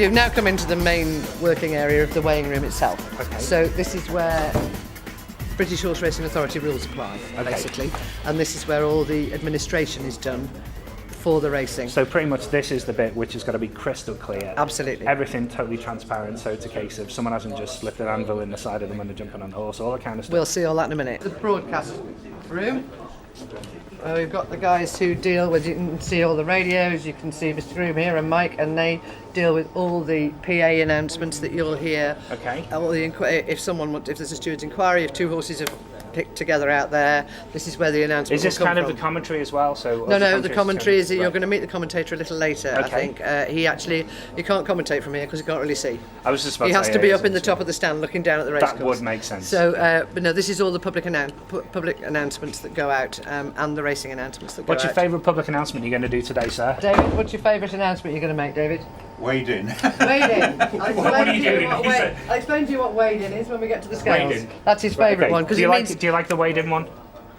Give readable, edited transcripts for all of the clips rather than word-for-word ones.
you've now come into the main working area of the weighing room itself. Okay. So this is where British Horse Racing Authority rules apply, basically, and this is where all the administration is done for the racing. So pretty much this is the bit which has got to be crystal clear. Absolutely. Everything totally transparent, so it's a case of someone hasn't just slipped an anvil in the side of them when they're jumping on the horse, all that kind of stuff. We'll see all that in a minute. The broadcast room. We've got the guys who deal with, you can see all the radios, you can see Mr. Groom here and Mike, and they deal with all the PA announcements that you'll hear. Okay. If there's a steward's inquiry, if two horses have picked together out there, this is where the announcement Is this will come kind of from. the commentary as well? So No, the commentary is that you're going to meet the commentator a little later, I Okay. think. He can't commentate from here because he can't really see. I was just about He to has say, to be yeah, up in the top of the stand looking down at the racecourse. That would make sense. So, but no, this is all the public announcements that go out and the racing announcements that go out. What's your favourite public announcement you're going to do today, sir? David, what's your favourite announcement you're going to make, David? Wade in. Weighed in. What are you doing? I'll explain to you what weighed in is when we get to the scales. Weighed in. That's his favourite Okay. one. Do you like the weighed-in one?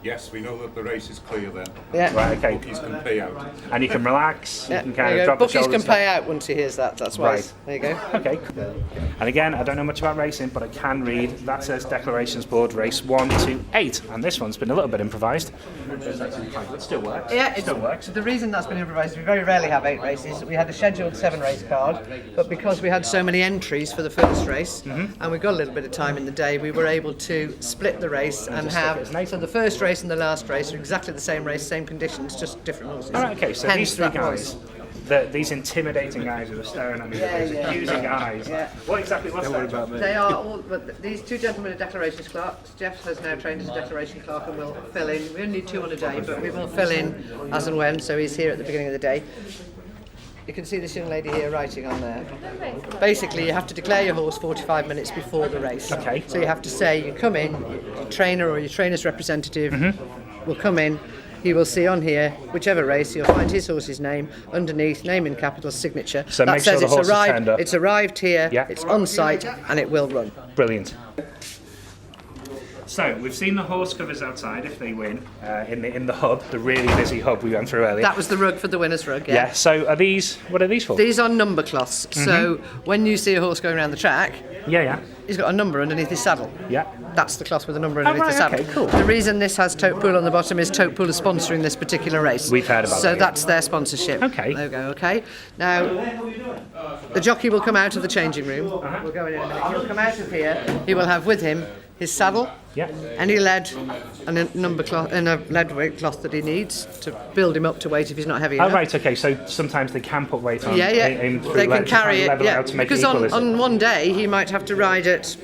Yes, we know that the race is clear then. Yeah. Right, okay. Bookies can pay out. And you can relax, Yeah, you can there kind you of go. drop the Bookies shoulders can pay out once he hears that, that's why. Right. There you go. Okay. And again, I don't know much about racing, but I can read. That says Declarations Board Race 1 to 8. And this one's been a little bit improvised. It still works. Yeah, it still works. The reason that's been improvised is we very rarely have 8 races. We had a scheduled 7 race card, but because we had so many entries for the first race, and we got a little bit of time in the day, we were able to split the race and just stick it as have. an 8. So the first race and the last race are exactly the same race, same conditions, just different horses. All right, okay, so Hence these three that was. guys, these intimidating guys who are staring at me, these accusing guys. Yeah. What exactly was that? They are all, but these two gentlemen are declarations clerks. Jeff has now trained as a declaration clerk and will fill in. We only need 2 on a day, but we will fill in as and when, so he's here at the beginning of the day. You can see this young lady here writing on there. Basically, you have to declare your horse 45 minutes before the race. Okay. So you have to say, you come in, your trainer or your trainer's representative will come in. He will see on here, whichever race, he'll find his horse's name, underneath, name in capitals, signature. So that make sure says the it's horse has turned up. It's arrived here, Yeah. it's on site, and it will run. Brilliant. So we've seen the horse covers outside if they win in the hub, the really busy hub we went through earlier. That was the rug for the winner's rug, yeah. Yeah. So what are these for? These are number cloths. So when you see a horse going around the track, Yeah. he's got a number underneath his saddle. Yeah. That's the cloth with a number underneath right, the saddle. okay, cool. The reason this has Tote Pool on the bottom is Tote Pool is sponsoring this particular race. We've heard about so that, yeah. that's their sponsorship. Okay. Logo, okay. Now, the jockey will come out of the changing room. We'll go in a minute. He'll come out of here. He will have with him his saddle, Yeah. any lead, and a number cloth, and a lead weight cloth that he needs to build him up to weight if he's not heavy Oh enough. right. Okay. So sometimes they can put weight on. Yeah, through they can lead to try carry and it. level Yeah, out to make because it equal, is it? on one day he might have to ride at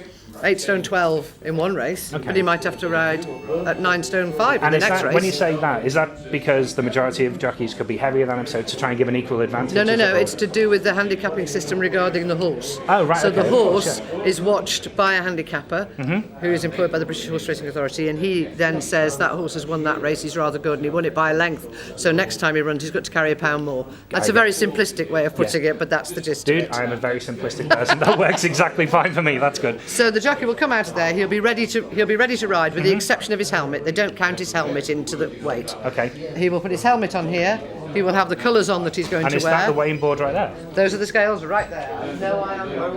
8 stone 12 in one race, Okay. but he might have to ride at 9 stone 5 in And the is next that, race. when you say that, is that because the majority of jockeys could be heavier than him, so to try and give an equal advantage? No, is it, or- it's to do with the handicapping system regarding the horse. Oh, right, So okay, the of course, horse is watched by a handicapper who is employed by the British Horse Racing Authority, and he then says that horse has won that race, he's rather good, and he won it by a length. So next time he runs, he's got to carry a pound more. That's a very simplistic way of putting it, but that's the gist of Dude, it. I am a very simplistic person. That works exactly fine for me. That's good. So the jockey will come out of there. He'll be ready to ride, with the exception of his helmet. They don't count his helmet into the weight. Okay. He will put his helmet on here. He will have the colours on that he's going And to is wear. that the weighing board right there? Those are the scales right there. No, I am not.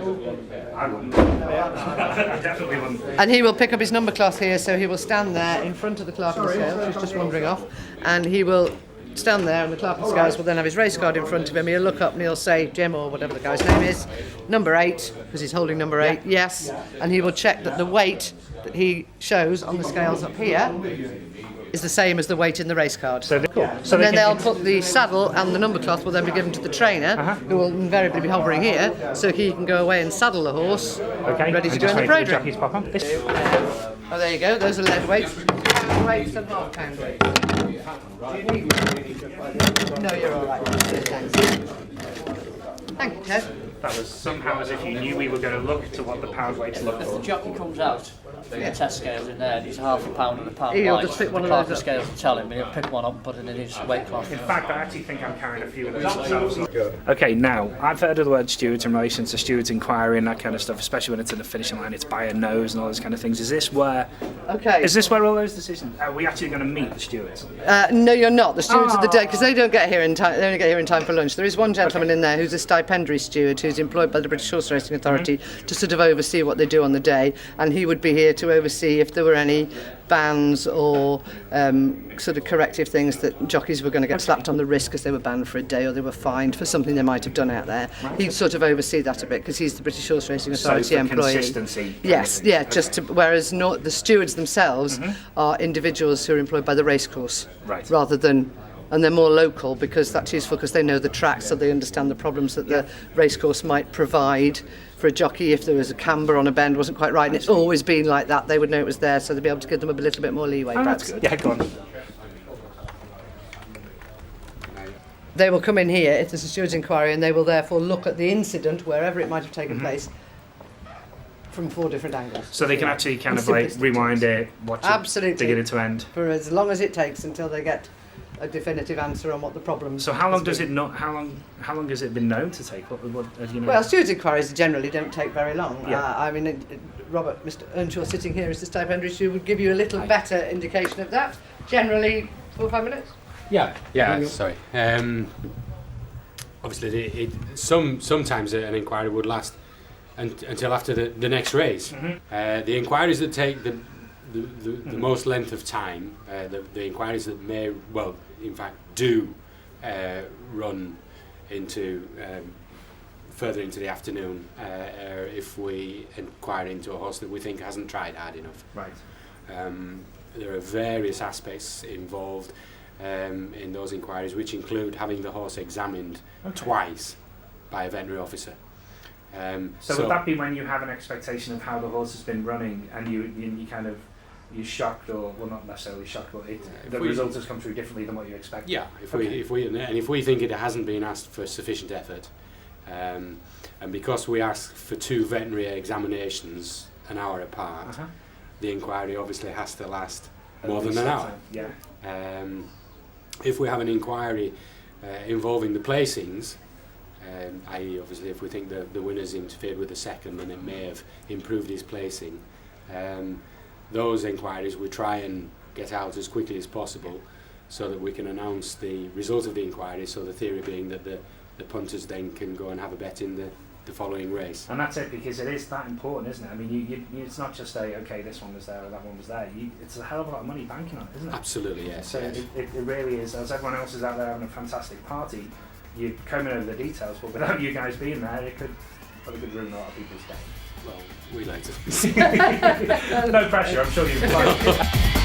I wouldn't. I definitely wouldn't. And he will pick up his number cloth here, so he will stand there in front of the clerk of the scales, who's just wandering off, and he will stand there, and the clerk of the scales will then have his race card in front of him. He'll look up and he'll say, Jim, or whatever the guy's name is, number 8, because he's holding number 8, yes, and he will check that the weight that he shows on the scales up here is the same as the weight in the race card. So, cool. So And then they they'll can, put the saddle and the number cloth will then be given to the trainer, who will invariably be hovering here, so he can go away and saddle the horse, okay. ready to and go just in the wait for the programme. jockeys pop on. This, Oh, there you go. Those are lead weights. Pound weights and half pound weights. Do you need one? No, you're all right. Thanks. Thank you, Ted. that was somehow as if you knew we were going to look to what the pound weights look If for. the jockey comes out, the test scales in there, and he's half a pound and a pound He'll light. just pick one of The park those the scales will tell him, and he'll pick one up and put it in his weight class. In fact, I actually think I'm carrying a few of those myself. Okay, now, I've heard of the word stewards in relation to stewards inquiry and that kind of stuff, especially when it's in the finishing line, it's by a nose and all those kind of things. Is this where all those decisions, are we actually going to meet the stewards? No, you're not. The stewards of the day, because they don't get here in time. They only get here in time for lunch. There is one gentleman in there who's a stipendiary steward who's employed by the British Horse Racing Authority to sort of oversee what they do on the day, and he would be here to oversee if there were any bans or sort of corrective things that jockeys were going to get slapped on the wrist because they were banned for a day or they were fined for something they might have done out there. He'd sort of oversee that a bit because he's the British Horse Racing Authority employee. Consistency. Yes, yeah, just to, whereas not, the stewards themselves are individuals who are employed by the racecourse, rather than, and they're more local because that's useful because they know the track, so they understand the problems that the racecourse might provide for a jockey if there was a camber on a bend wasn't quite right, and it's always been like that. They would know it was there, so they'd be able to give them a little bit more leeway. That's good. Yeah, go on. They will come in here if there's a steward's inquiry, and they will therefore look at the incident wherever it might have taken place from 4 different angles. So they can actually kind of like rewind it, watch Absolutely. it, dig it into end. For as long as it takes until they get a definitive answer on what the problem. So how long does it not? How long has it been known to take? What do you know? Well, stewards' inquiries generally don't take very long. Yeah. I mean, Robert, Mr. Earnshaw sitting here is the stipendiary steward, would give you a little better indication of that. Generally, 4 or 5 minutes. Yeah. Sorry. Obviously, sometimes an inquiry would last until after the next race. The inquiries that take the most length of time, the inquiries that may, well, in fact, do run into further into the afternoon if we inquire into a horse that we think hasn't tried hard enough. Right. There are various aspects involved in those inquiries, which include having the horse examined twice by a veterinary officer. So would that be when you have an expectation of how the horse has been running, and you kind of you're shocked, or well, not necessarily shocked, but the result has come through differently than what you expect? Yeah, if we think it hasn't been asked for sufficient effort, and because we ask for 2 veterinary examinations an hour apart, the inquiry obviously has to last more than an hour. Yeah. If we have an inquiry involving the placings, i.e. obviously if we think the winner's interfered with the second and it may have improved his placing, those inquiries we try and get out as quickly as possible so that we can announce the result of the inquiry, so the theory being that the punters then can go and have a bet in the following race. And that's it, because it is that important, isn't it? I mean, it's not just okay, this one was there or that one was there. It's a hell of a lot of money banking on it, isn't it? Absolutely, yes. So yes. It really is. As everyone else is out there having a fantastic party, you're combing over the details, but without you guys being there, it could ruin a lot of people's day. Well, we like to. No pressure, I'm sure you've